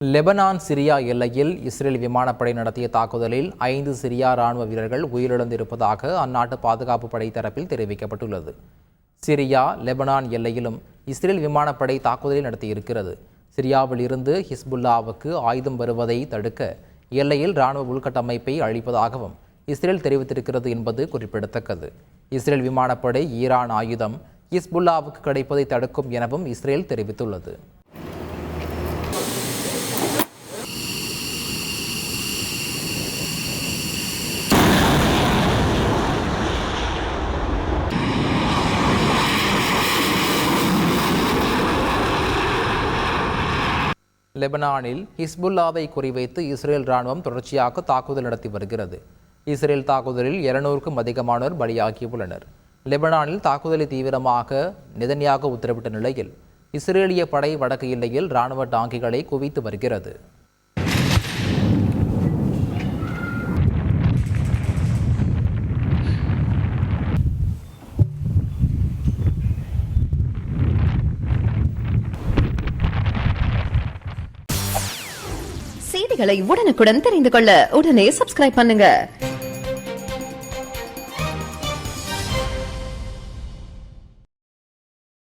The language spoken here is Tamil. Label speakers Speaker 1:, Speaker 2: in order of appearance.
Speaker 1: லெபனான் சிரியா எல்லையில் இஸ்ரேல் விமானப்படை நடத்திய தாக்குதலில் 5 சிரியா ராணுவ வீரர்கள் உயிரிழந்திருப்பதாக அந்நாட்டு பாதுகாப்பு படை தரப்பில் தெரிவிக்கப்பட்டுள்ளது. சிரியா லெபனான் எல்லையிலும் இஸ்ரேல் விமானப்படை தாக்குதலை நடத்தியிருக்கிறது. சிரியாவில் இருந்து ஹிஸ்புல்லாவுக்கு ஆயுதம் வருவதை தடுக்க எல்லையில் ராணுவ உள்கட்டமைப்பை அழிப்பதாகவும் இஸ்ரேல் தெரிவித்திருக்கிறது என்பது குறிப்பிடத்தக்கது. இஸ்ரேல் விமானப்படை ஈரான் ஆயுதம் ஹிஸ்புல்லாவுக்கு கிடைப்பதை தடுக்கும் எனவும் இஸ்ரேல் தெரிவித்துள்ளது. லெபனானில் ஹிஸ்புல்லாவை குறிவைத்து இஸ்ரேல் ராணுவம் தொடர்ச்சியாக தாக்குதல் நடத்தி வருகிறது. இஸ்ரேல் தாக்குதலில் 200க்கும் அதிகமானோர் பலியாகியுள்ளனர். லெபனானில் தாக்குதலை தீவிரமாக நெதன்யாகு உத்தரவிட்ட நிலையில் இஸ்ரேலிய படை வடக்கு எல்லையில் ராணுவ டாங்கிகளை குவித்து வருகிறது.
Speaker 2: செய்திகளை உடனுக்குடன் தெரிந்து கொள்ள உடனே சப்ஸ்கிரைப் பண்ணுங்க.